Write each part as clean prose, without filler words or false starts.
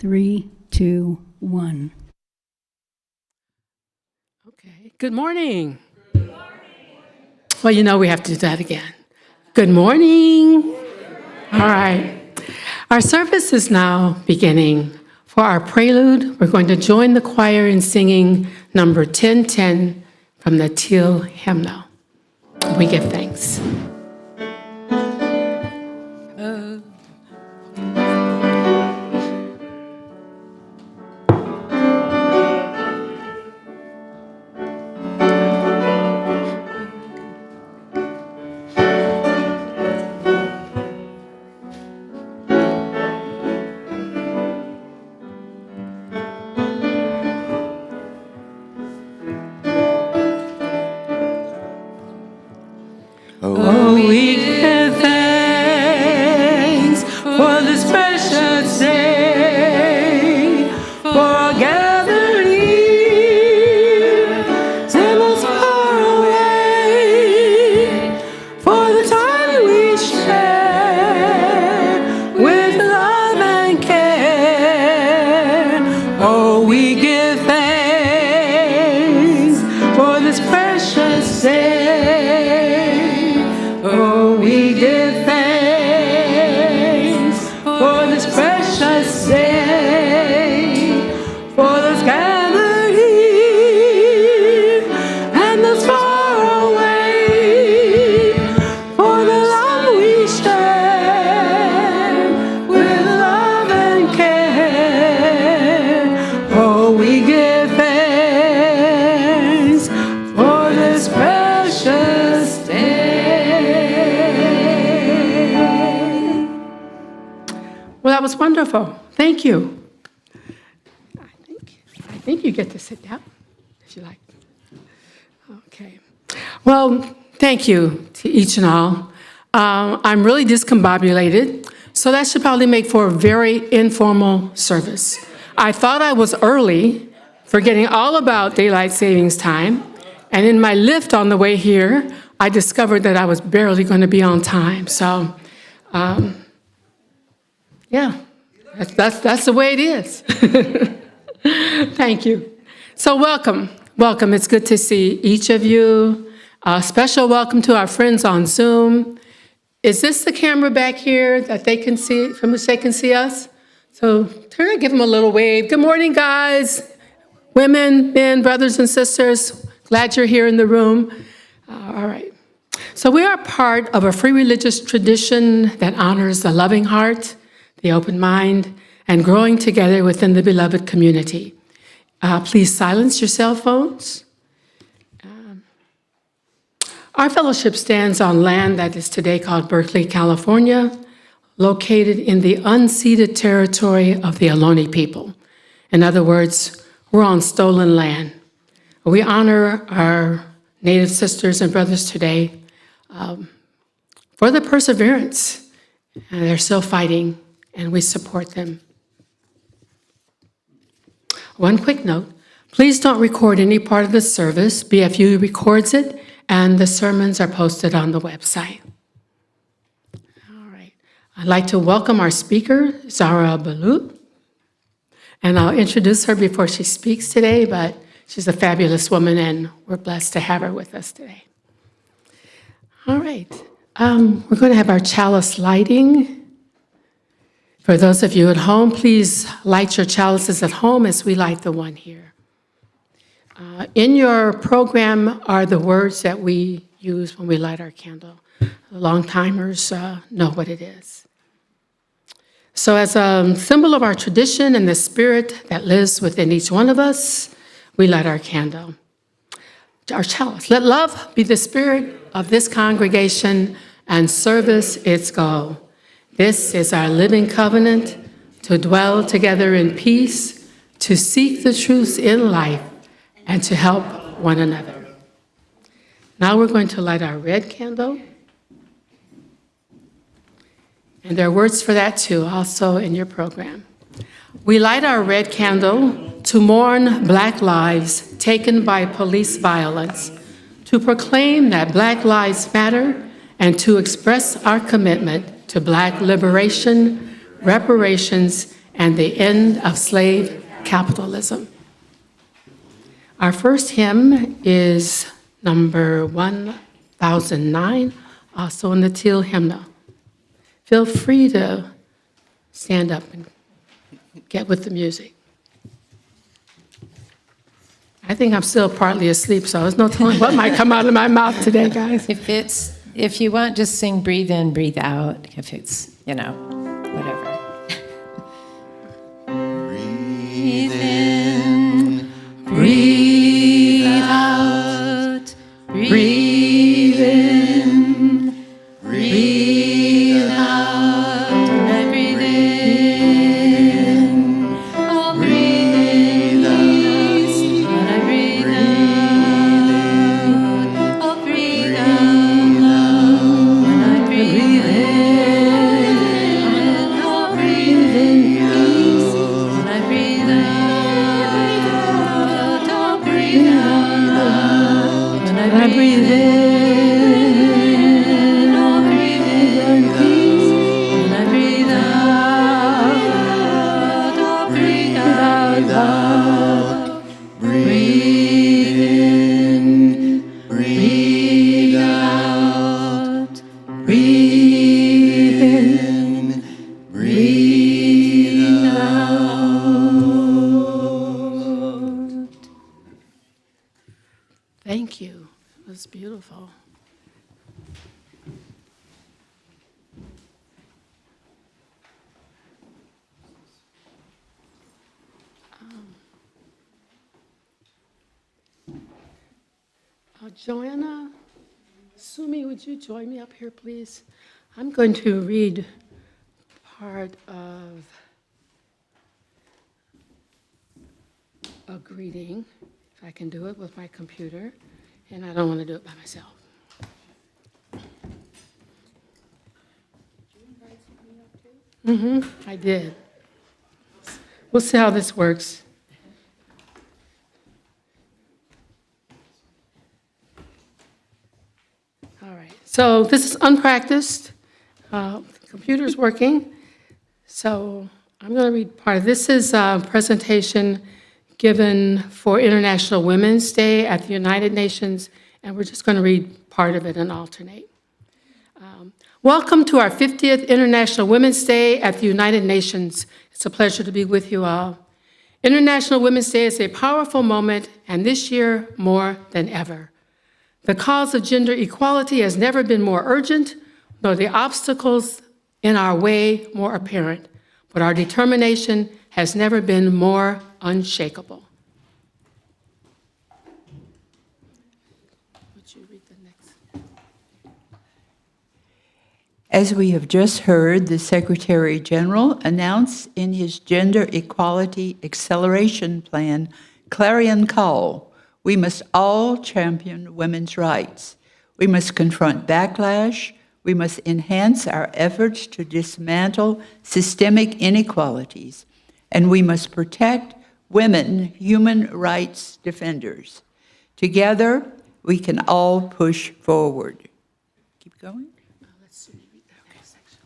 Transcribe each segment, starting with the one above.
3, 2, 1. Okay. Good morning. Good morning. Well, you know we have to do that again. Good morning. All right. Our service is now beginning. For our prelude, we're going to join the choir in singing number 1010 from the Teal hymnal. We give thanks. Oh, we give thanks for this precious day, for our gathered here, sinners far away, for the time we share with love and care. Oh, we give thanks for this precious day. Oh, we give thanks for this precious day, for those gathered here and those far away, for the love we share with love and care. Oh, we give thanks for this precious day. Well, that was wonderful. Thank you. I think you get to sit down, if you like. Okay. Well, thank you to each and all. I'm really discombobulated, so that should probably make for a very informal service. I thought I was early, forgetting all about daylight savings time, and in my lift on the way here, I discovered that I was barely going to be on time. So, yeah, that's the way it is. Thank you. So welcome. It's good to see each of you. A special welcome to our friends on Zoom. Is this the camera back here that they can see, from which they can see us? So turn and give them a little wave. Good morning, guys, women, men, brothers and sisters. Glad you're here in the room. All right. So we are part of a free religious tradition that honors the loving heart, the open mind, and growing together within the beloved community. Please silence your cell phones. Our fellowship stands on land that is today called Berkeley, California, located in the unceded territory of the Ohlone people. In other words, we're on stolen land. We honor our Native sisters and brothers today for the perseverance. They're still fighting, and we support them. One quick note, please don't record any part of the service. BFU records it, and the sermons are posted on the website. All right. I'd like to welcome our speaker, Zahra Billoo, and I'll introduce her before she speaks today, but she's a fabulous woman, and we're blessed to have her with us today. All right. We're going to have our chalice lighting. For those of you at home, please light your chalices at home as we light the one here. In your program are the words that we use when we light our candle. The long-timers know what it is. So as a symbol of our tradition and the spirit that lives within each one of us, we light our candle, our chalice. Let love be the spirit of this congregation and service its goal. This is our living covenant, to dwell together in peace, to seek the truth in life, and to help one another. Now we're going to light our red candle. And there are words for that too, also in your program. We light our red candle to mourn Black lives taken by police violence, to proclaim that Black lives matter, and to express our commitment to Black liberation, reparations, and the end of slave capitalism. Our first hymn is number 1009, also in the Teal hymnal. Feel free to stand up and get with the music. I think I'm still partly asleep, so there's no telling what might come out of my mouth today, guys. If you want, just sing breathe in, breathe out, if it's, whatever. Breathe in, breathe out, breathe in, breathe out. When I breathe in, I'll breathe in peace. When I breathe out, I'll breathe out love. When I breathe in, I'll breathe in peace. When I breathe out, I'll breathe out love. When I breathe in, I'll breathe in peace. When I breathe out, I'll breathe out love. Breathe in, breathe out, breathe in, breathe out. Thank you. It was beautiful. Joanna, Sumi, would you join me up here, please? I'm going to read part of a greeting, if I can do it with my computer, and I don't want to do it by myself. I did. We'll see how this works. All right, so this is unpracticed. The computer's working. So I'm going to read part of this. Is a presentation given for International Women's Day at the United Nations, and we're just going to read part of it and alternate. Welcome to our 50th International Women's Day at the United Nations. It's a pleasure to be with you all. International Women's Day is a powerful moment, and this year more than ever. The cause of gender equality has never been more urgent, nor the obstacles in our way more apparent, but our determination has never been more unshakable. Would you read the next? As we have just heard, the Secretary General announced in his Gender Equality Acceleration Plan, clarion call, we must all champion women's rights. We must confront backlash. We must enhance our efforts to dismantle systemic inequalities. And we must protect women, human rights defenders. Together, we can all push forward. Keep going. Let's see. Okay, section.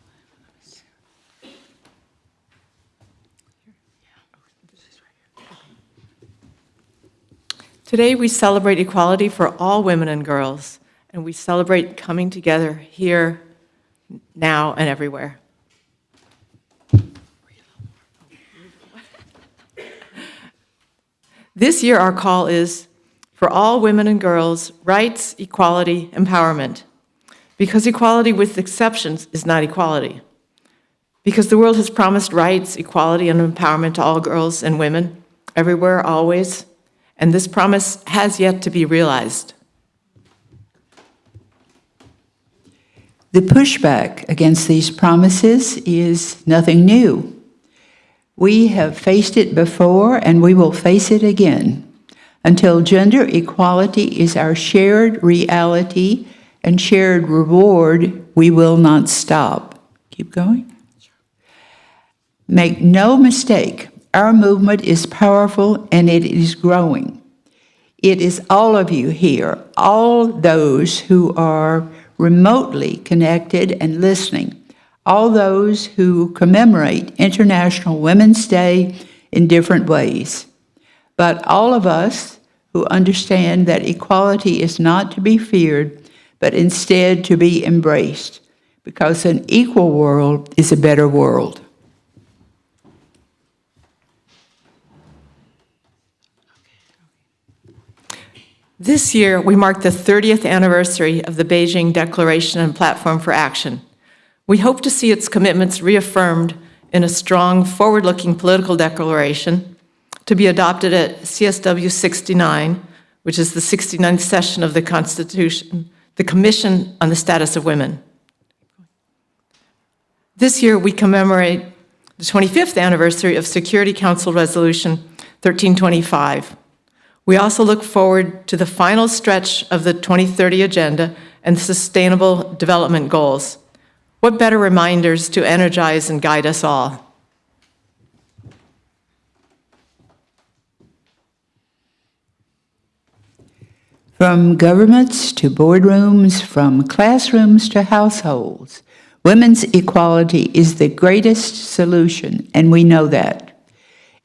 Today, we celebrate equality for all women and girls, and we celebrate coming together here, now, and everywhere. This year, our call is for all women and girls, rights, equality, empowerment. Because equality with exceptions is not equality. Because the world has promised rights, equality, and empowerment to all girls and women, everywhere, always, and this promise has yet to be realized. The pushback against these promises is nothing new. We have faced it before, and we will face it again. Until gender equality is our shared reality and shared reward, we will not stop. Keep going. Make no mistake, our movement is powerful and it is growing. It is all of you here, all those who are remotely connected and listening, all those who commemorate International Women's Day in different ways, but all of us who understand that equality is not to be feared, but instead to be embraced, because an equal world is a better world. This year, we mark the 30th anniversary of the Beijing Declaration and Platform for Action. We hope to see its commitments reaffirmed in a strong, forward-looking political declaration to be adopted at CSW 69, which is the 69th session of the Constitution, the Commission on the Status of Women. This year, we commemorate the 25th anniversary of Security Council Resolution 1325. We also look forward to the final stretch of the 2030 Agenda and the Sustainable Development Goals. What better reminders to energize and guide us all? From governments to boardrooms, from classrooms to households, women's equality is the greatest solution, and we know that.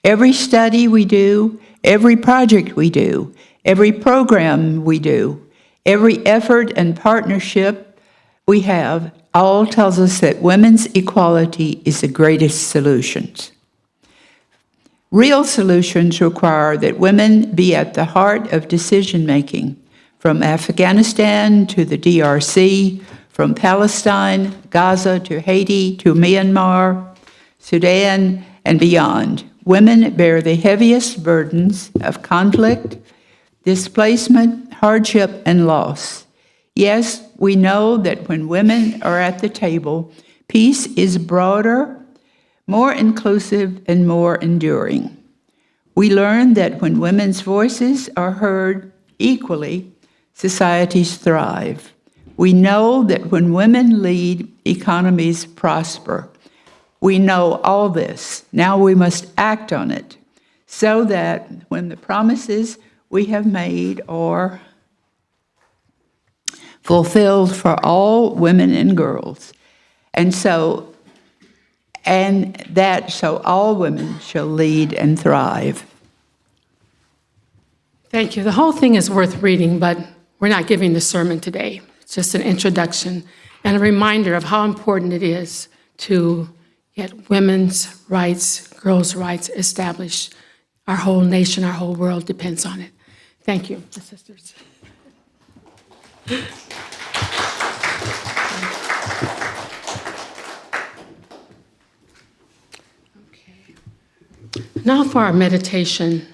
Every study we do, every project we do, every program we do, every effort and partnership we have, all tells us that women's equality is the greatest solutions. Real solutions require that women be at the heart of decision-making, from Afghanistan to the DRC, from Palestine, Gaza to Haiti to Myanmar, Sudan, and beyond. Women bear the heaviest burdens of conflict, displacement, hardship, and loss. Yes, we know that when women are at the table, peace is broader, more inclusive, and more enduring. We learn that when women's voices are heard equally, societies thrive. We know that when women lead, economies prosper. We know all this. Now we must act on it so that when the promises we have made are fulfilled for all women and girls, and so all women shall lead and thrive. Thank you. The whole thing is worth reading, but we're not giving the sermon today. It's just an introduction and a reminder of how important it is to get women's rights, girls' rights established. Our whole nation, our whole world depends on it. Thank you, the sisters. Now for our meditation.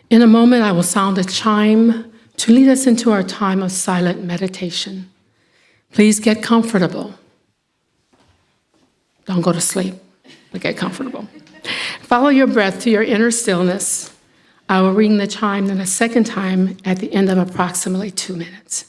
In a moment, I will sound a chime to lead us into our time of silent meditation. Please get comfortable. Don't go to sleep, but get comfortable. Follow your breath to your inner stillness. I will ring the chime then a second time at the end of approximately 2 minutes.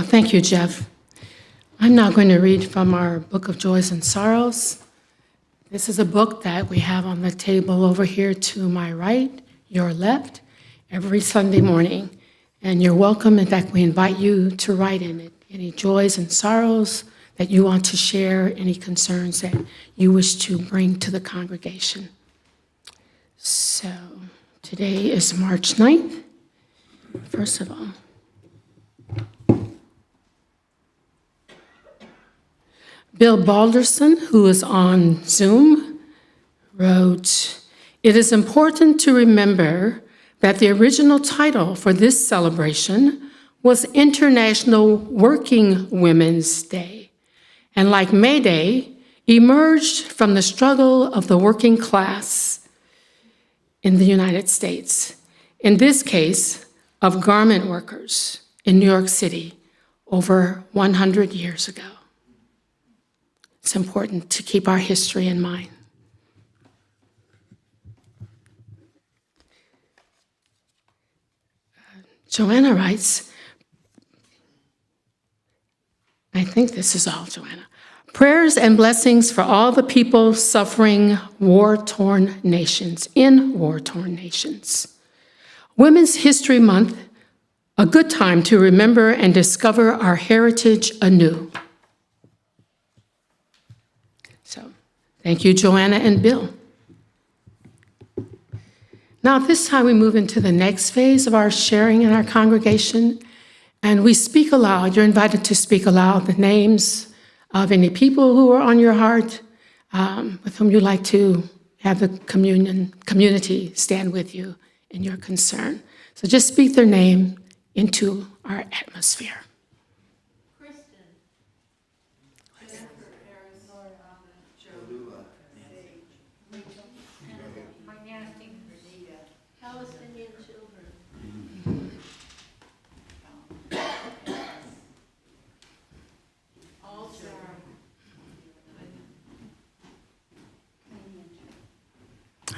Thank you, Jeff. I'm now going to read from our Book of Joys and Sorrows. This is a book that we have on the table over here to my right, your left, every Sunday morning. And you're welcome. In fact, we invite you to write in it any joys and sorrows that you want to share, any concerns that you wish to bring to the congregation. So today is March 9th. First of all, Bill Balderson, who is on Zoom, wrote, "It is important to remember that the original title for this celebration was International Working Women's Day, and like May Day, emerged from the struggle of the working class in the United States, in this case, of garment workers in New York City over 100 years ago." It's important to keep our history in mind. Joanna writes, I think this is all Joanna. "Prayers and blessings for all the people suffering war-torn nations, in war-torn nations. Women's History Month, a good time to remember and discover our heritage anew." So, thank you, Joanna and Bill. Now, at this time, we move into the next phase of our sharing in our congregation, and we speak aloud. You're invited to speak aloud the names of any people who are on your heart, with whom you'd like to have the community stand with you in your concern. So just speak their name into our atmosphere.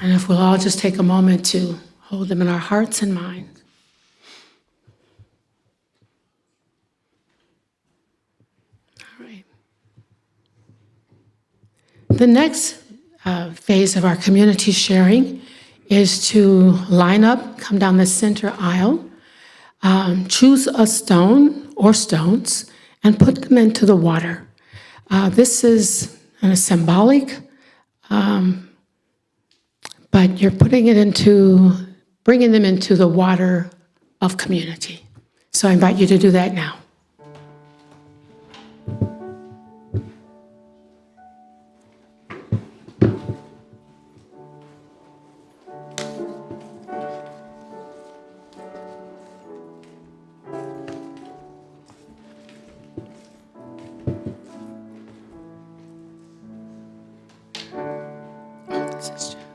And if we'll all just take a moment to hold them in our hearts and minds. All right. The next phase of our community sharing is to line up, come down the center aisle, choose a stone or stones, and put them into the water. This is a symbolic, but you're bringing them into the water of community. So I invite you to do that now. This is Jeff.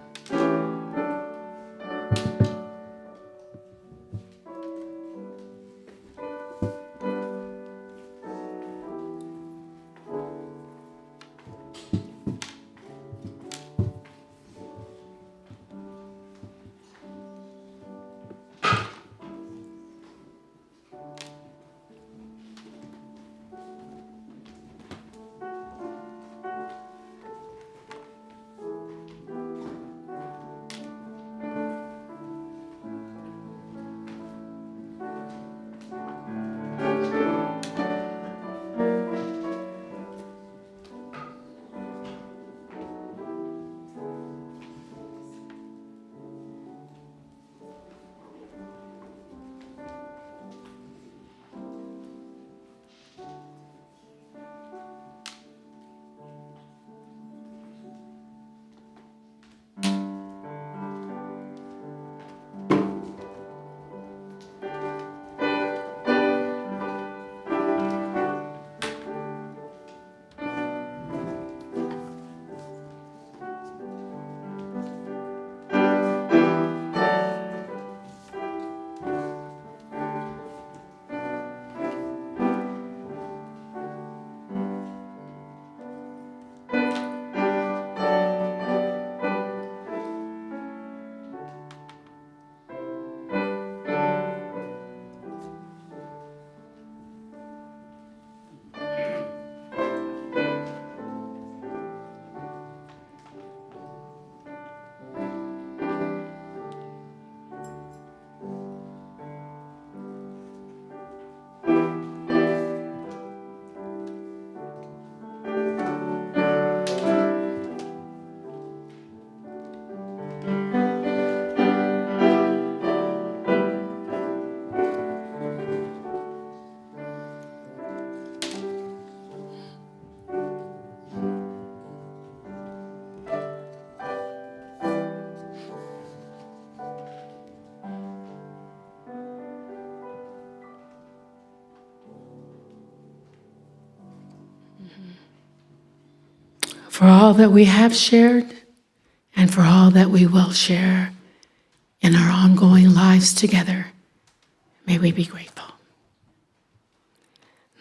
for all that we have shared and for all that we will share in our ongoing lives together. May we be grateful.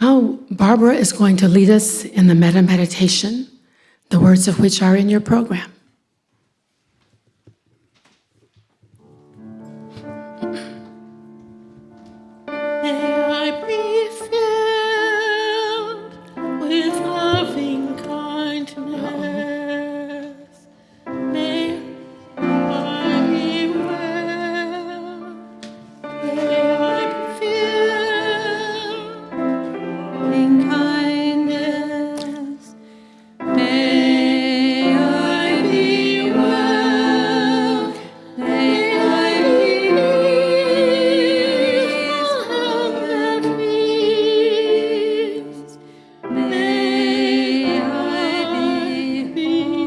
Now, Barbara is going to lead us in the metta meditation, the words of which are in your program. May I be filled with loving kindness. May I be well. May I be filled with loving kindness. May I be well. May I be peace. May I be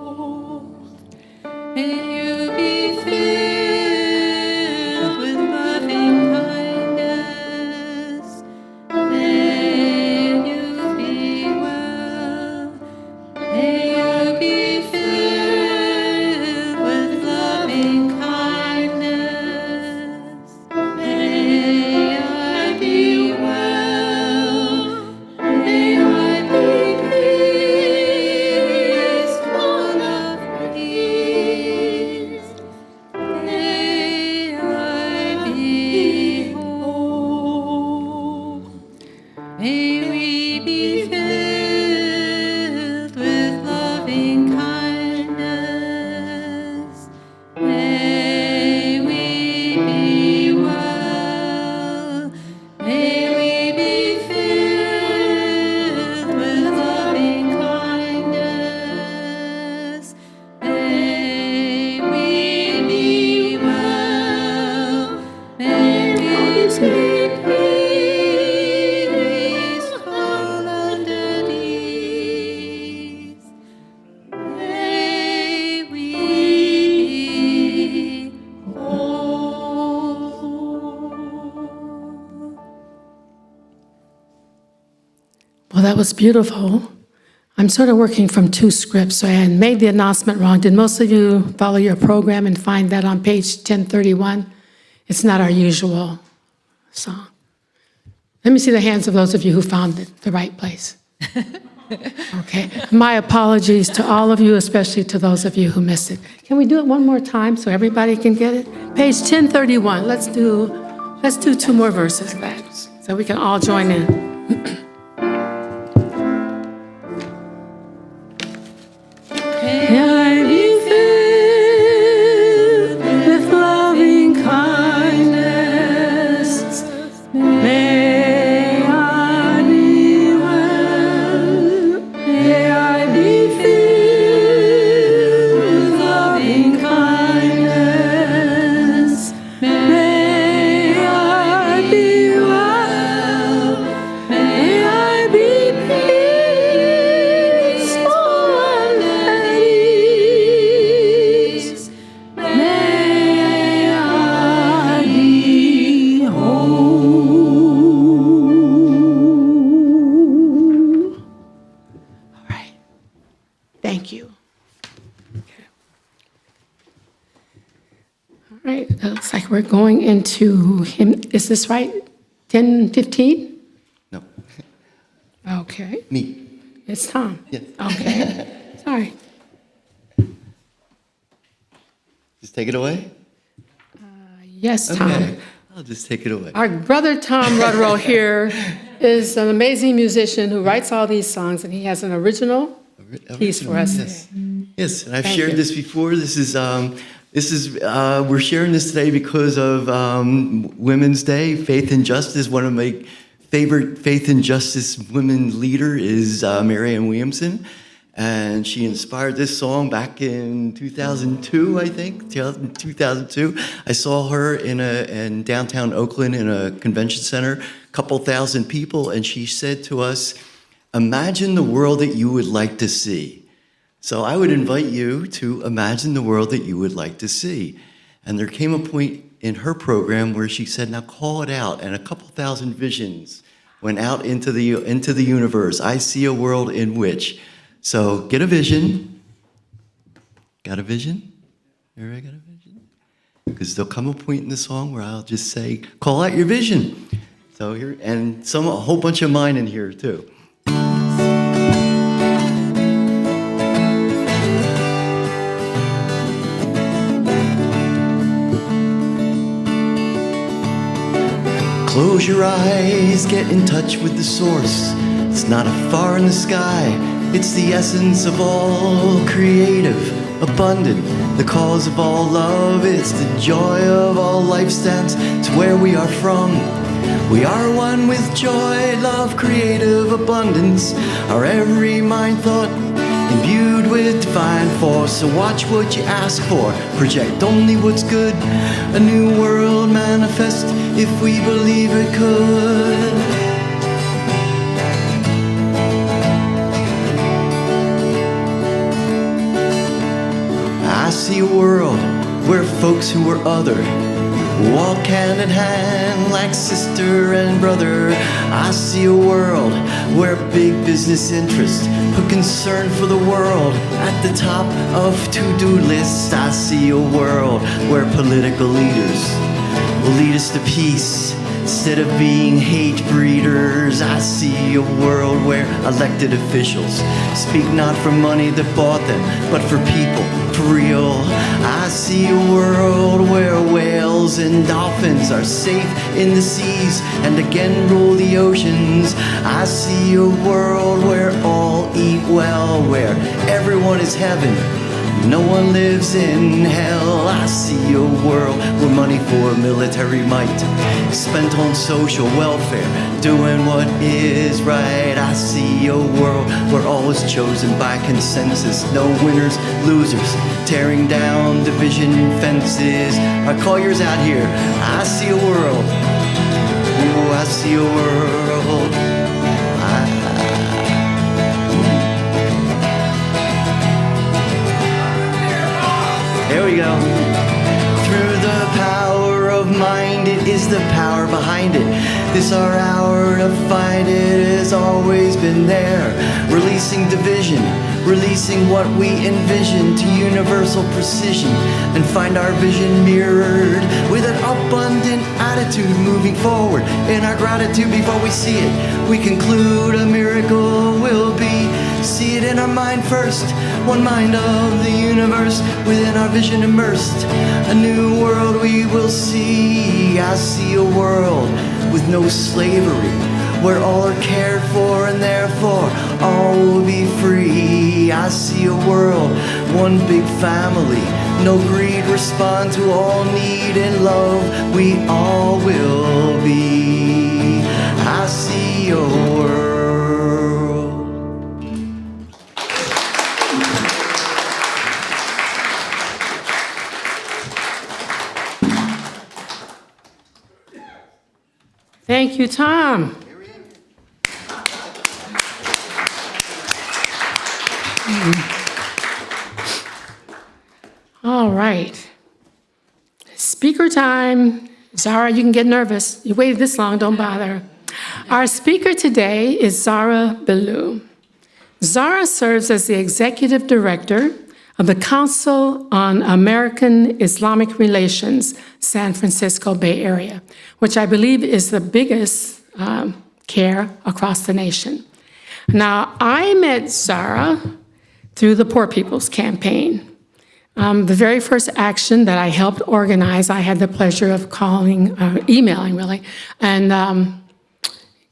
whole. May you be filled with loving kindness. May you be well. May you be filled with loving kindness. May I be well. May I be peace, full of peace. May I be whole. May we be filled with loving kindness. May we be well. May we be filled with loving kindness. May we be well. May we be peaceful and at ease. May we be whole. Well, that was beautiful. I'm sort of working from two scripts, so I had made the announcement wrong. Did most of you follow your program and find that on page 1031? It's not our usual song. Let me see the hands of those of you who found it the right place. Okay. My apologies to all of you, especially to those of you who missed it. Can we do it one more time so everybody can get it? Page 1031. Let's do two more verses of that so we can all join in. May I be filled with loving kindness. May I be well. May I be filled with loving kindness. May I be well. May I be peaceful and at ease. May I be whole. All right. Thank you. Okay. All right. It looks like we're going into hymn. Is this right? 10:15? No, Okay. me. It's Tom. Yes. Okay. Sorry. Just take it away? Yes, Tom. Okay, I'll just take it away. Our brother Tom Rutterow here is an amazing musician who writes all these songs, and he has an original piece for us Yes. today. Yes, and I've Thank shared you. this before. We're sharing this today because of Women's Day, Faith and Justice. One of my favorite faith and justice women leader is Marianne Williamson. And she inspired this song back in 2002, I think, 2002. I saw her in downtown Oakland in a convention center, a couple thousand people, and she said to us, imagine the world that you would like to see. So I would invite you to imagine the world that you would like to see. And there came a point in her program where she said, now call it out, and a couple thousand visions went out into the universe. I see a world in which So get a vision. Got a vision? Everybody got a vision? Because there'll come a point in the song where I'll just say, call out your vision. So here, and a whole bunch of mine in here too. Close your eyes, get in touch with the source. It's not far in the sky. It's the essence of all creative, abundant, the cause of all love. It's the joy of all life stands. It's where we are from. We are one with joy, love, creative abundance. Our every mind thought imbued with divine force. So watch what you ask for, project only what's good. A new world manifest if we believe it could. I see a world where folks who are other walk hand in hand like sister and brother. I see a world where big business interests put concern for the world at the top of to-do lists. I see a world where political leaders will lead us to peace instead of being hate breeders. I see a world where elected officials speak not for money that bought them, but for people, for real. I see a world where whales and dolphins are safe in the seas and again rule the oceans. I see a world where all eat well, where everyone is heaven, no one lives in hell. I see a world where money for military might is spent on social welfare, doing what is right. I see a world where all is chosen by consensus, no winners, losers, tearing down division fences. I call yours out here. I see a world. Ooh, I see a world. There we go. Through the power of mind, it is the power behind it. This our hour to find it has always been there. Releasing division, releasing what we envision to universal precision, and find our vision mirrored with an abundant attitude, moving forward in our gratitude before we see it. We conclude a miracle will be. See it in our mind first, one mind of the universe, within our vision immersed. A new world we will see. I see a world with no slavery, where all are cared for and therefore all will be free. I see a world, one big family, no greed, respond to all need and love we all will be. I see a world. Thank you, Tom. All right. Speaker time. Zahra, you can get nervous. You waited this long, don't bother. Our speaker today is Zahra Billoo. Zahra serves as the executive director of the Council on American Islamic Relations, San Francisco Bay Area, which I believe is the biggest CARE across the nation. Now, I met Zahra through the Poor People's Campaign. The very first action that I helped organize, I had the pleasure of emailing really, and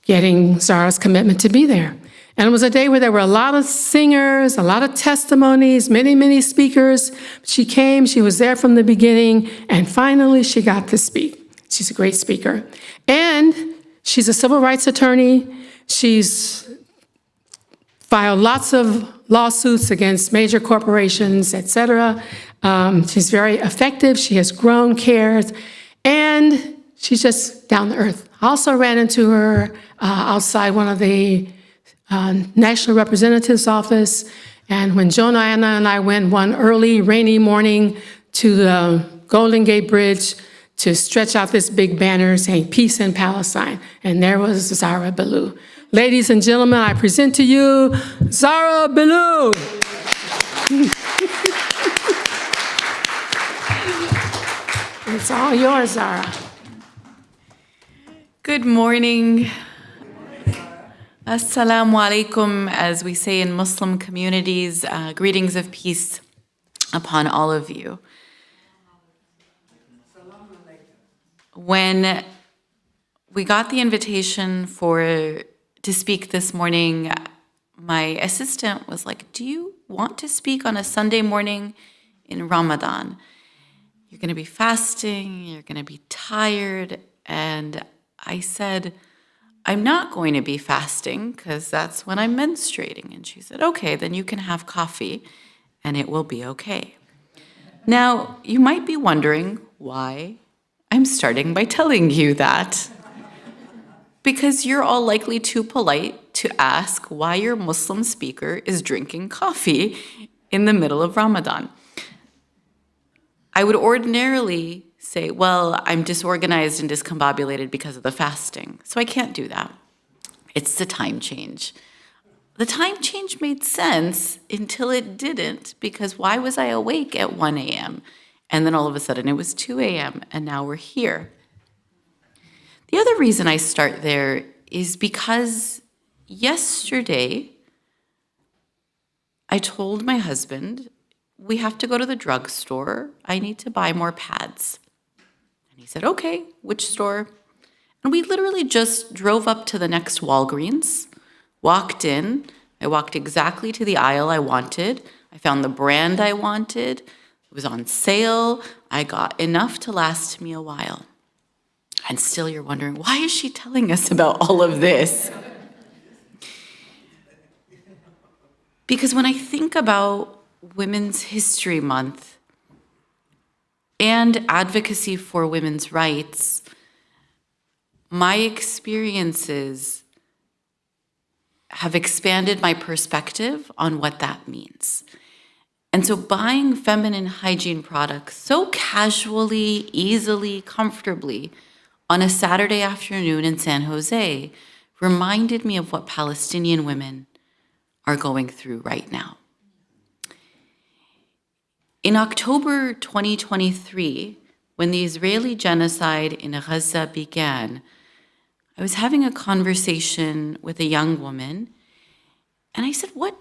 getting Zahra's commitment to be there. And it was a day where there were a lot of singers, a lot of testimonies, many, many speakers. She came, she was there from the beginning, and finally she got to speak. She's a great speaker. And she's a civil rights attorney. She's filed lots of lawsuits against major corporations, et cetera. She's very effective. She has grown CARES, and she's just down to earth. I also ran into her outside one of the National Representative's office, and when Joanna and I went one early rainy morning to the Golden Gate Bridge to stretch out this big banner saying peace in Palestine. And there was Zahra Billoo. Ladies and gentlemen, I present to you Zahra Billoo. It's all yours, Zahra. Good morning. Assalamu alaikum, as we say in Muslim communities. Greetings of peace upon all of you. When we got the invitation to speak this morning, my assistant was like, "Do you want to speak on a Sunday morning in Ramadan? You're going to be fasting, you're going to be tired." And I said, "I'm not going to be fasting because that's when I'm menstruating." And she said, "Okay, then you can have coffee and it will be okay." Now, you might be wondering why I'm starting by telling you that. Because you're all likely too polite to ask why your Muslim speaker is drinking coffee in the middle of Ramadan. I would ordinarily say, well, I'm disorganized and discombobulated because of the fasting, so I can't do that. It's the time change. The time change made sense until it didn't, because why was I awake at 1 a.m.? And then all of a sudden it was 2 a.m., and now we're here. The other reason I start there is because yesterday I told my husband, we have to go to the drugstore. I need to buy more pads. And he said, okay, which store? And we literally just drove up to the next Walgreens, walked in. I walked exactly to the aisle I wanted. I found the brand I wanted. It was on sale. I got enough to last me a while. And still you're wondering, why is she telling us about all of this? Because when I think about Women's History Month and advocacy for women's rights, my experiences have expanded my perspective on what that means. And so buying feminine hygiene products so casually, easily, comfortably on a Saturday afternoon in San Jose reminded me of what Palestinian women are going through right now. In October 2023, when the Israeli genocide in Gaza began, I was having a conversation with a young woman, and I said, what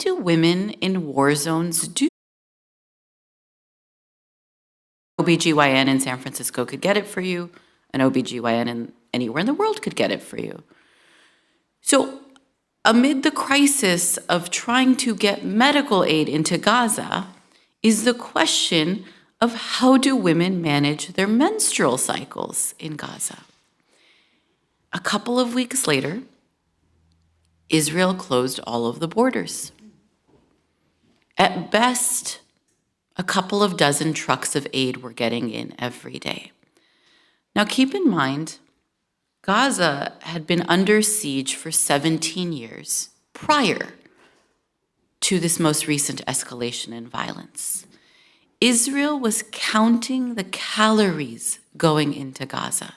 do women in war zones do? OBGYN in San Francisco could get it for you. An OBGYN anywhere in the world could get it for you. So amid the crisis of trying to get medical aid into Gaza is the question of how do women manage their menstrual cycles in Gaza? A couple of weeks later, Israel closed all of the borders. At best, a couple of dozen trucks of aid were getting in every day. Now keep in mind, Gaza had been under siege for 17 years prior to this most recent escalation in violence. Israel was counting the calories going into Gaza.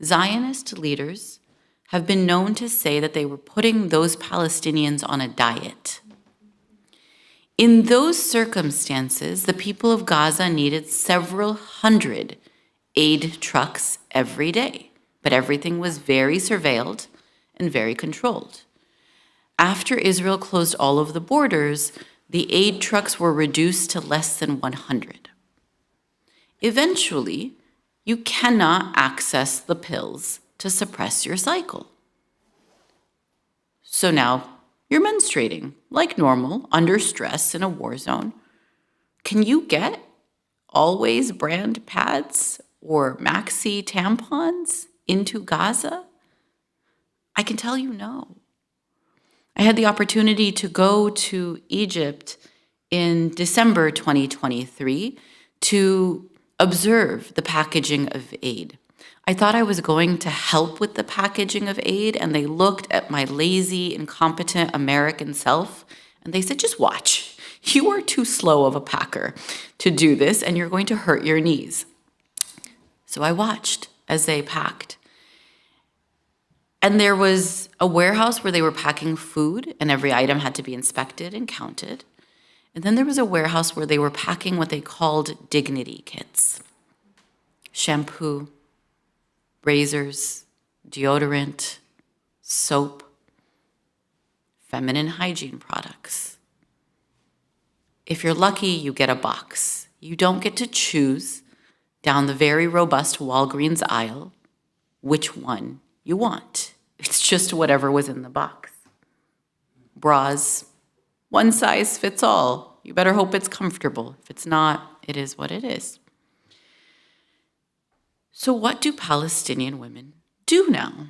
Zionist leaders have been known to say that they were putting those Palestinians on a diet. In those circumstances, the people of Gaza needed several hundred aid trucks every day, but everything was very surveilled and very controlled. After Israel closed all of the borders, the aid trucks were reduced to less than 100. Eventually, you cannot access the pills to suppress your cycle. So now you're menstruating like normal, under stress in a war zone. Can you get Always brand pads or maxi tampons into Gaza? I can tell you no. I had the opportunity to go to Egypt in December 2023 to observe the packaging of aid. I thought I was going to help with the packaging of aid, and they looked at my lazy, incompetent American self, and they said, just watch. You are too slow of a packer to do this, and you're going to hurt your knees. So I watched as they packed. And there was a warehouse where they were packing food, and every item had to be inspected and counted. And then there was a warehouse where they were packing what they called dignity kits: shampoo, razors, deodorant, soap, feminine hygiene products. If you're lucky, you get a box. You don't get to choose down the very robust Walgreens aisle which one you want. It's just whatever was in the box. Bras, one size fits all. You better hope it's comfortable. If it's not, it is what it is. So what do Palestinian women do now?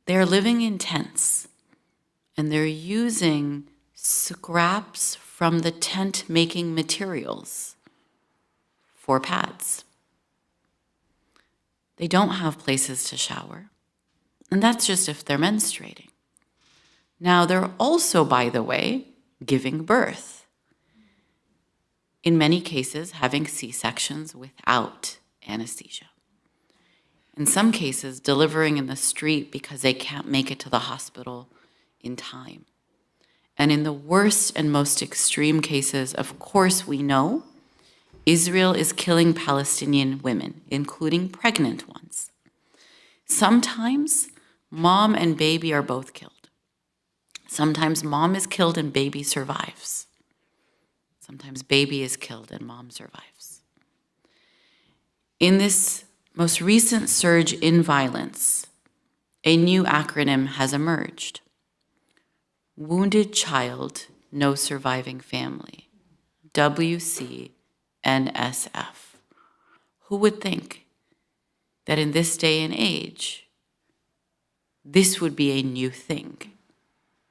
They're living in tents, and they're using scraps from the tent-making materials for pads. They don't have places to shower, and that's just if they're menstruating. Now, they're also, by the way, giving birth. In many cases, having C-sections without anesthesia. In some cases, delivering in the street because they can't make it to the hospital in time. And in the worst and most extreme cases, of course, we know Israel is killing Palestinian women, including pregnant ones. Sometimes mom and baby are both killed. Sometimes mom is killed and baby survives. Sometimes baby is killed and mom survives. In this most recent surge in violence, a new acronym has emerged: Wounded Child, No Surviving Family, WCNSF. Who would think that in this day and age, this would be a new thing?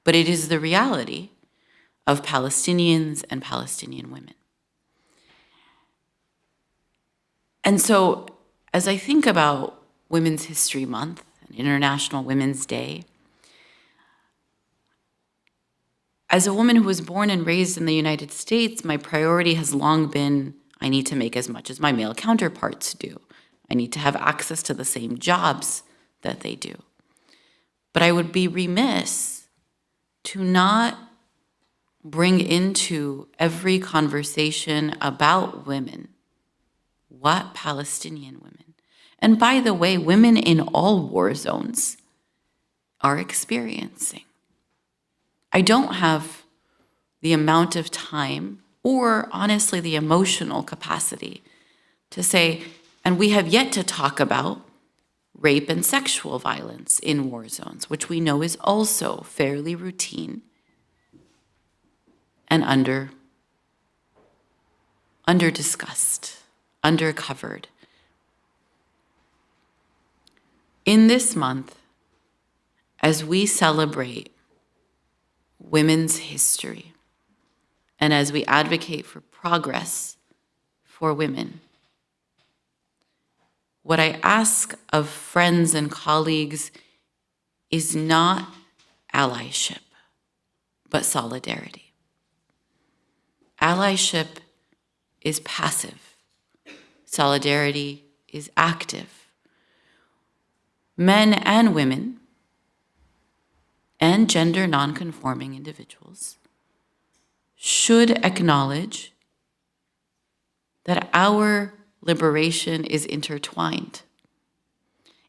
But it is the reality of Palestinians and Palestinian women. And so, as I think about Women's History Month and International Women's Day, as a woman who was born and raised in the United States, my priority has long been, I need to make as much as my male counterparts do. I need to have access to the same jobs that they do. But I would be remiss to not bring into every conversation about women what Palestinian women, and by the way, women in all war zones, are experiencing. I don't have the amount of time or honestly the emotional capacity to say, and we have yet to talk about rape and sexual violence in war zones, which we know is also fairly routine and under-discussed, under-covered. In this month, as we celebrate women's history, and as we advocate for progress for women, what I ask of friends and colleagues is not allyship, but solidarity. Allyship is passive. Solidarity is active. Men and women and gender nonconforming individuals should acknowledge that our liberation is intertwined.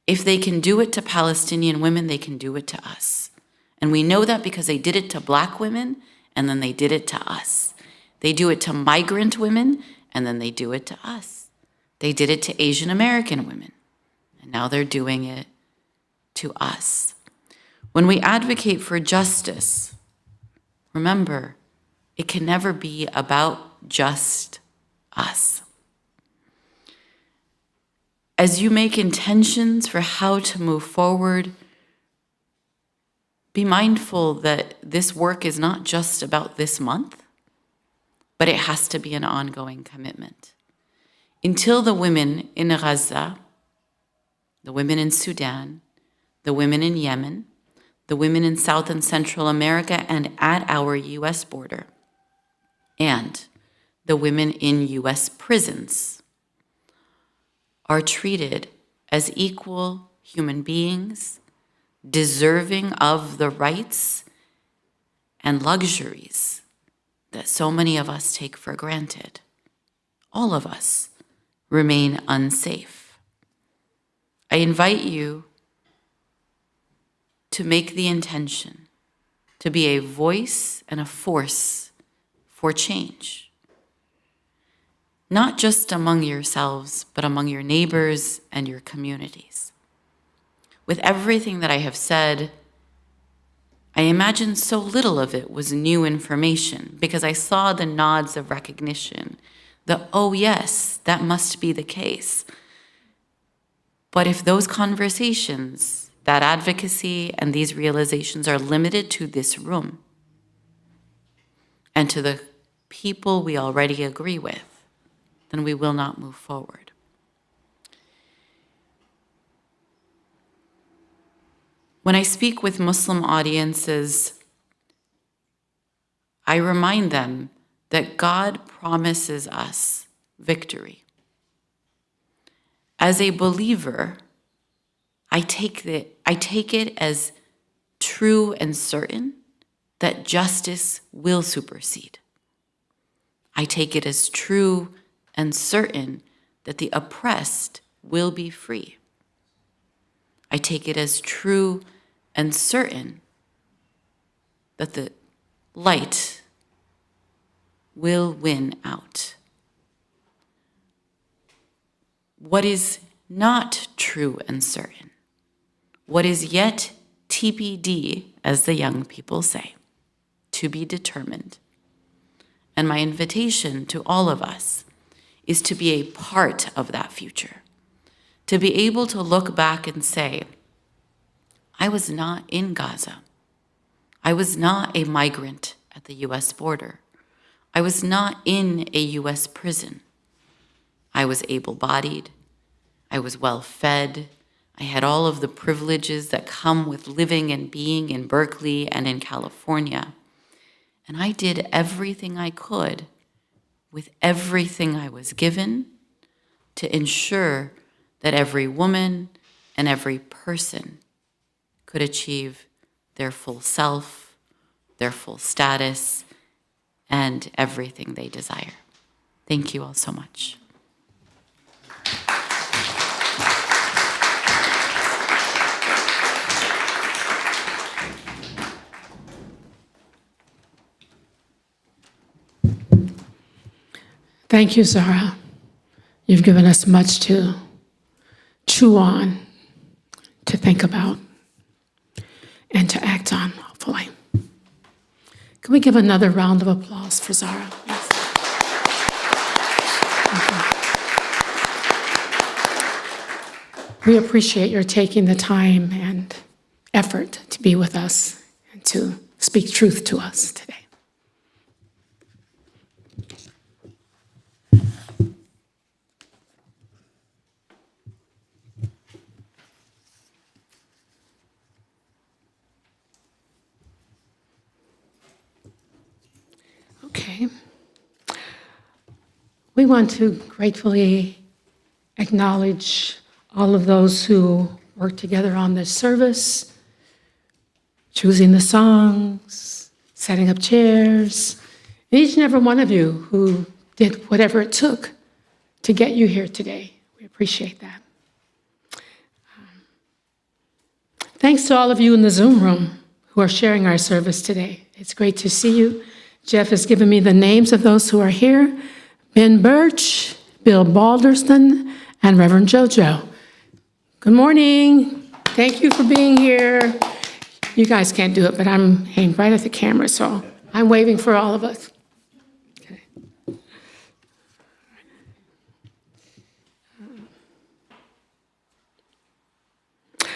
If they can do it to Palestinian women, they can do it to us. And we know that because they did it to Black women, and then they did it to us. They do it to migrant women, and then they do it to us. They did it to Asian American women, and now they're doing it to us. When we advocate for justice, remember, it can never be about just us. As you make intentions for how to move forward, be mindful that this work is not just about this month, but it has to be an ongoing commitment. Until the women in Gaza, the women in Sudan, the women in Yemen, the women in South and Central America and at our U.S. border, and the women in U.S. prisons are treated as equal human beings, deserving of the rights and luxuries that so many of us take for granted. All of us remain unsafe. I invite you to make the intention to be a voice and a force for change, not just among yourselves, but among your neighbors and your communities. With everything that I have said, I imagine so little of it was new information because I saw the nods of recognition, the, oh yes, that must be the case. But if those conversations, that advocacy, and these realizations are limited to this room and to the people we already agree with, then we will not move forward. When I speak with Muslim audiences, I remind them that God promises us victory. As a believer, I take it as true and certain that justice will supersede. I take it as true and certain that the oppressed will be free. I take it as true and certain that the light will win out. What is not true and certain, what is yet TBD, as the young people say, to be determined. And my invitation to all of us is to be a part of that future, to be able to look back and say, I was not in Gaza. I was not a migrant at the US border. I was not in a US prison. I was able-bodied. I was well-fed. I had all of the privileges that come with living and being in Berkeley and in California. And I did everything I could with everything I was given to ensure that every woman and every person could achieve their full self, their full status, and everything they desire. Thank you all so much. Thank you, Zahra. You've given us much to chew on, to think about, and to act on, hopefully. Can we give another round of applause for Zahra, please? We appreciate your taking the time and effort to be with us and to speak truth to us today. Okay. We want to gratefully acknowledge all of those who worked together on this service, choosing the songs, setting up chairs, and each and every one of you who did whatever it took to get you here today. We appreciate that. Thanks to all of you in the Zoom room who are sharing our service today. It's great to see you. Jeff has given me the names of those who are here: Ben Birch, Bill Balderston, and Reverend JoJo. Good morning. Thank you for being here. You guys can't do it, but I'm aimed right at the camera, so I'm waving for all of us. Okay.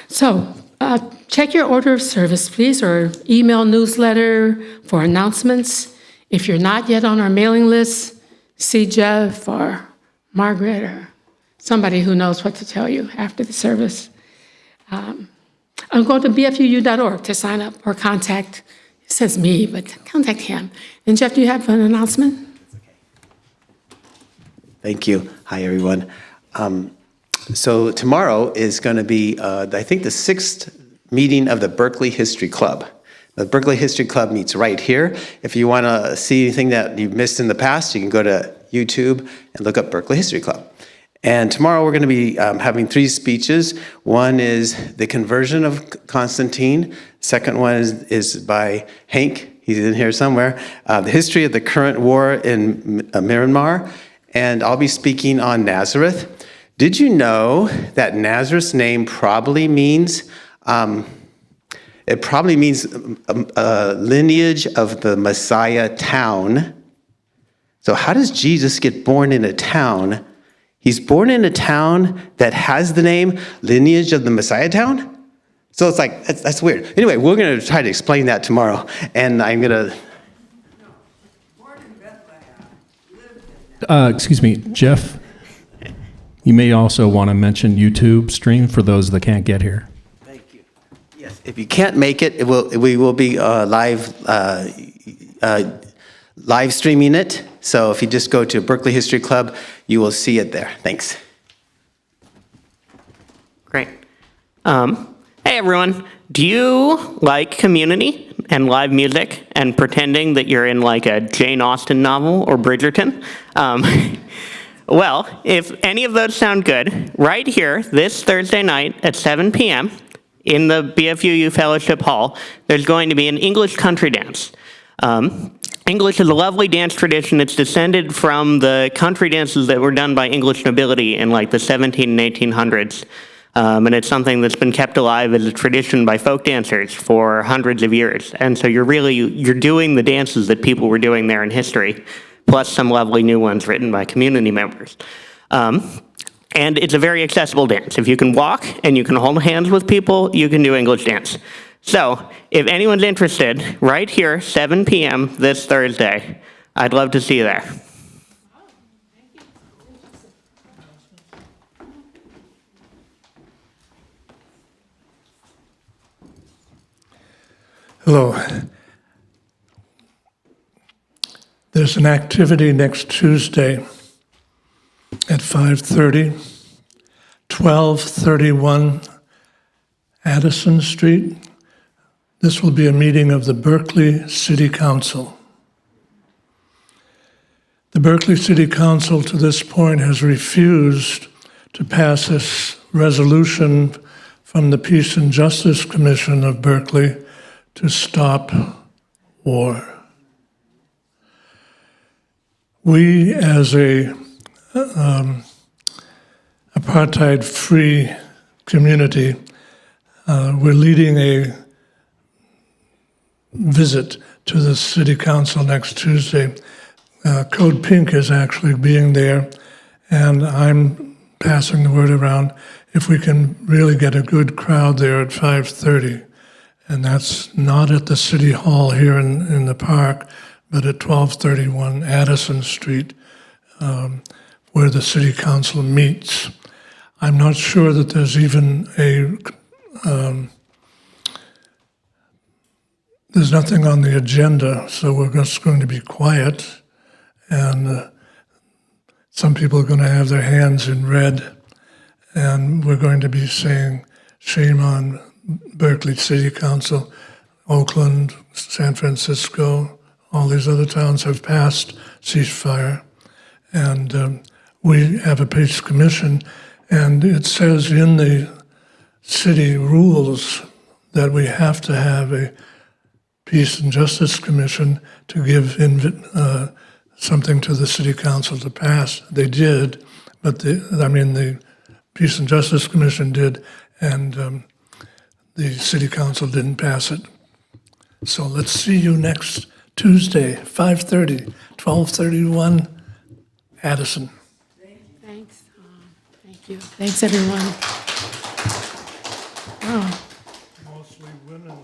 So, check your order of service, please, or email newsletter for announcements. If you're not yet on our mailing list, see Jeff or Margaret or somebody who knows what to tell you after the service. Go to bfuu.org to sign up or contact, it says me, but contact him. And Jeff, do you have an announcement? Thank you. Hi, everyone. So tomorrow is going to be, I think, the 6th meeting of the Berkeley History Club. The Berkeley History Club meets right here. If you want to see anything that you've missed in the past, you can go to YouTube and look up Berkeley History Club. And tomorrow we're going to be having 3 speeches. One is the conversion of Constantine. Second one is by Hank. He's in here somewhere. The history of the current war in Myanmar. And I'll be speaking on Nazareth. Did you know that Nazareth's name probably means, lineage of the Messiah town? So how does Jesus get born in a town? He's born in a town that has the name lineage of the Messiah town? So it's like, that's weird. Anyway, we're going to try to explain that tomorrow. And I'm going to... Excuse me, Jeff, you may also want to mention YouTube stream for those that can't get here. Thank you. Yes, if you can't make it, we will be live streaming it. So if you just go to Berkeley History Club, you will see it there. Thanks. Great. Hey, everyone. Do you like Community and live music and pretending that you're in like a Jane Austen novel or Bridgerton? Well, if any of those sound good, right here, this Thursday night at 7 p.m. in the BFUU Fellowship Hall, there's going to be an English country dance. English is a lovely dance tradition. It's descended from the country dances that were done by English nobility in like the 17 and 1800s. And it's something that's been kept alive as a tradition by folk dancers for hundreds of years. And so you're doing the dances that people were doing there in history, plus some lovely new ones written by community members. And it's a very accessible dance. If you can walk and you can hold hands with people, you can do English dance. So if anyone's interested, right here, 7 p.m. this Thursday, I'd love to see you there. Hello. There's an activity next Tuesday at 5:30, 1231 Addison Street. This will be a meeting of the Berkeley City Council. The Berkeley City Council to this point has refused to pass this resolution from the Peace and Justice Commission of Berkeley to stop war. We, as a apartheid-free community, we're leading a visit to the City Council next Tuesday. Code Pink is actually being there, and I'm passing the word around if we can really get a good crowd there at 5:30. And that's not at the City Hall here in the park, but at 1231 Addison Street, where the City Council meets. I'm not sure that there's even there's nothing on the agenda, so we're just going to be quiet. And some people are going to have their hands in red, and we're going to be saying, shame on Berkeley City Council, Oakland, San Francisco, all these other towns have passed ceasefire. And we have a peace commission, and it says in the city rules that we have to have a Peace and Justice Commission to give something to the City Council to pass. They did, but the Peace and Justice Commission did, and the City Council didn't pass it. So let's see you next Tuesday, 5:30, 1231 Addison. Thanks. Thank you. Thanks, everyone. Oh, Mostly women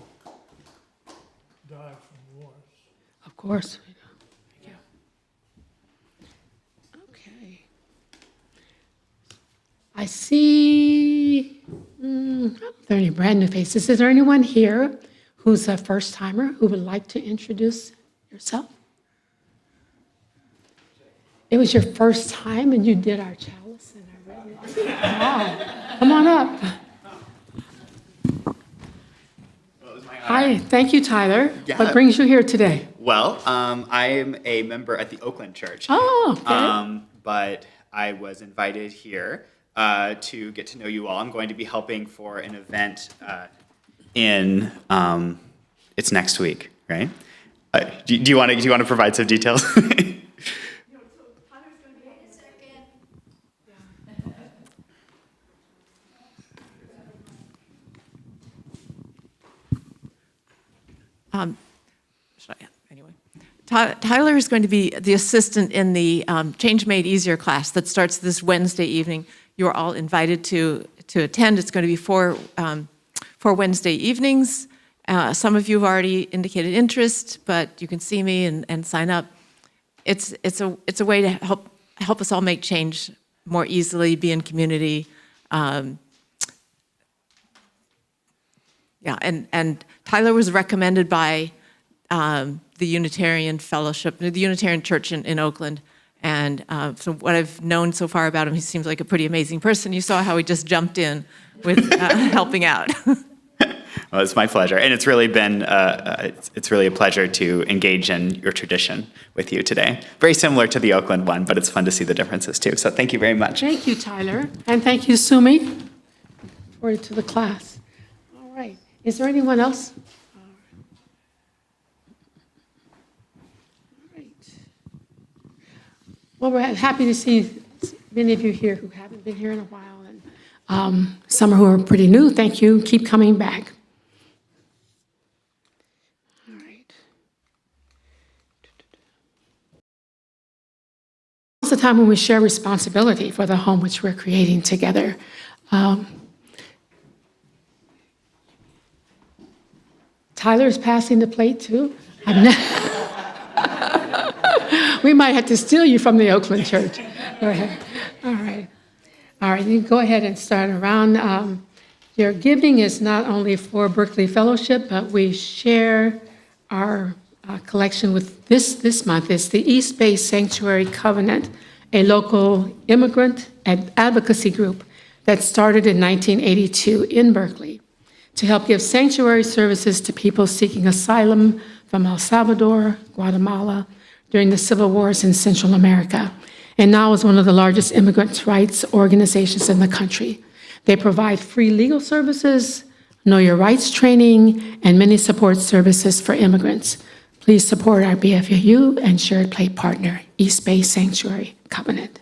die from wars. of course. Thank you. Okay. I see There are any brand new faces? Is there anyone here who's a first timer who would like to introduce yourself? It was your first time and you did our chalice and our red. Wow. Come on up. Hi, thank you, Tyler. Yeah. What brings you here today? Well, I am a member at the Oakland Church. Oh, okay. But I was invited here to get to know you all. I'm going to be helping for an event in it's next week, right? Do you want to provide some details? Tyler is going to be the assistant in the Change Made Easier class that starts this Wednesday evening. You're all invited to attend. It's going to be four Wednesday evenings. Some of you have already indicated interest, but you can see me and sign up. It's a way to help us all make change more easily, be in community. And Tyler was recommended by the Unitarian Fellowship, the Unitarian Church in Oakland. And so what I've known so far about him, he seems like a pretty amazing person. You saw how he just jumped in with helping out. Well, it's my pleasure, and it's really been it's really a pleasure to engage in your tradition with you today. Very similar to the Oakland one, but it's fun to see the differences too. So thank you very much. Thank you, Tyler. And thank you, Sumi. Look forward to the class. All right. Is there anyone else? All right. Well, we're happy to see many of you here who haven't been here in a while, and some who are pretty new. Thank you. Keep coming back. All right. It's the time when we share responsibility for the home which we're creating together. Tyler's passing the plate too. We might have to steal you from the Oakland Church. Go ahead. All right. All right, you go ahead and start around. Your giving is not only for Berkeley Fellowship, but we share our collection with this month. It's the East Bay Sanctuary Covenant, a local immigrant advocacy group that started in 1982 in Berkeley to help give sanctuary services to people seeking asylum from El Salvador, Guatemala, during the civil wars in Central America, and now is one of the largest immigrant rights organizations in the country. They provide free legal services, know your rights training, and many support services for immigrants. Please support our BFU and shared plate partner, East Bay Sanctuary Covenant.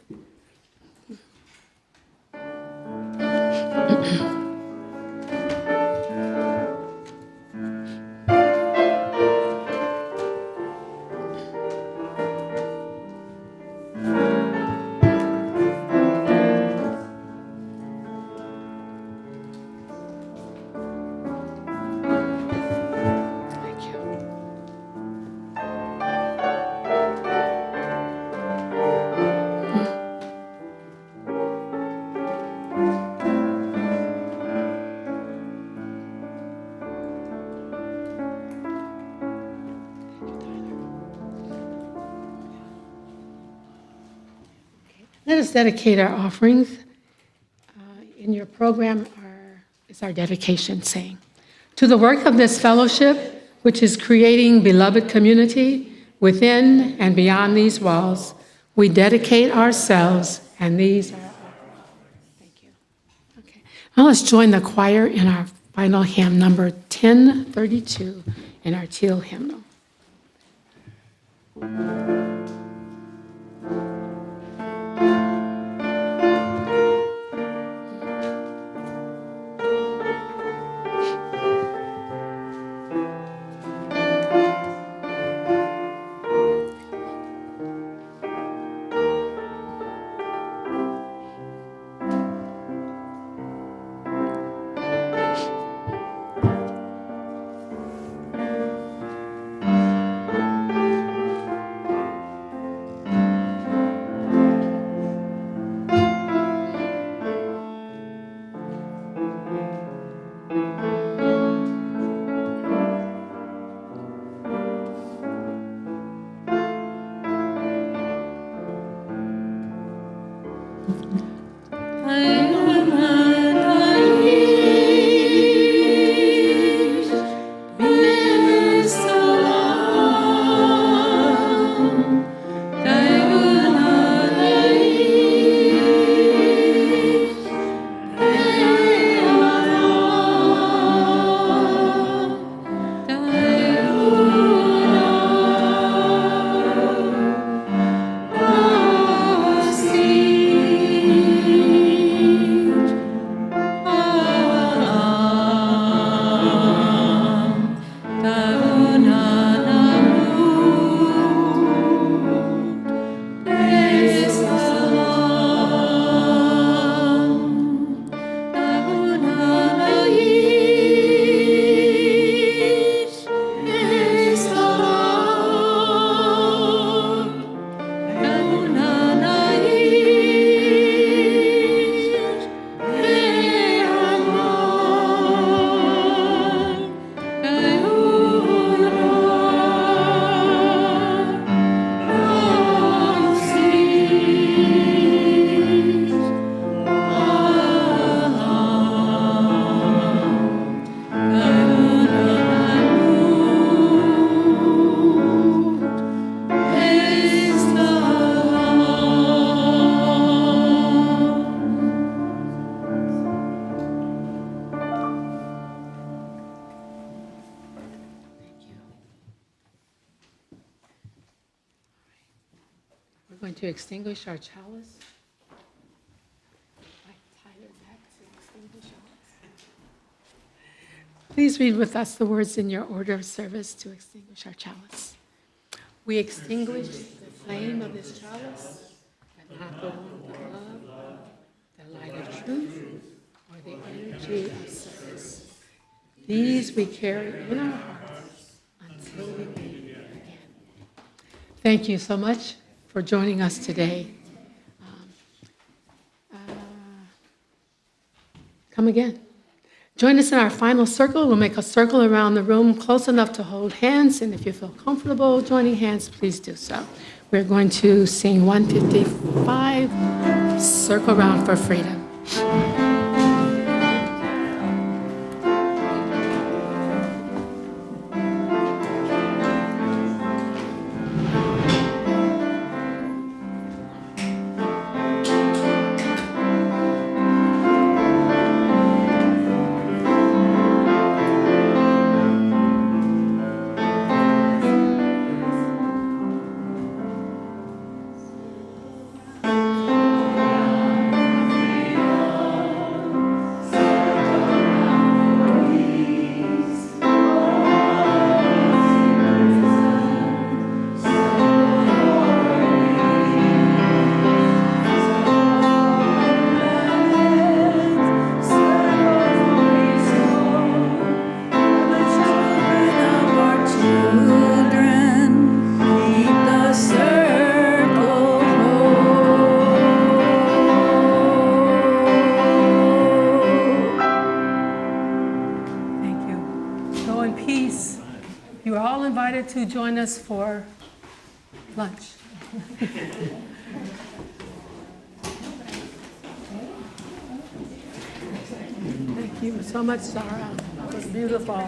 Let us dedicate our offerings. In your program is our dedication saying, to the work of this fellowship, which is creating beloved community within and beyond these walls, we dedicate ourselves, and these are our offerings. Thank you. Okay. Now let's join the choir in our final hymn, number 1032, in our teal hymnal. to extinguish our chalice. Please read with us the words in your order of service to extinguish our chalice. We extinguish the flame of this chalice, but not the warmth of love, the light of truth, or the energy of service. These we carry in our hearts until we meet again. Thank you so much for joining us today. Come again. Join us in our final circle. We'll make a circle around the room close enough to hold hands, and if you feel comfortable joining hands, please do so. We're going to sing 155, Circle Round for Freedom. You are all invited to join us for lunch. Thank you so much, Zahra. It was beautiful.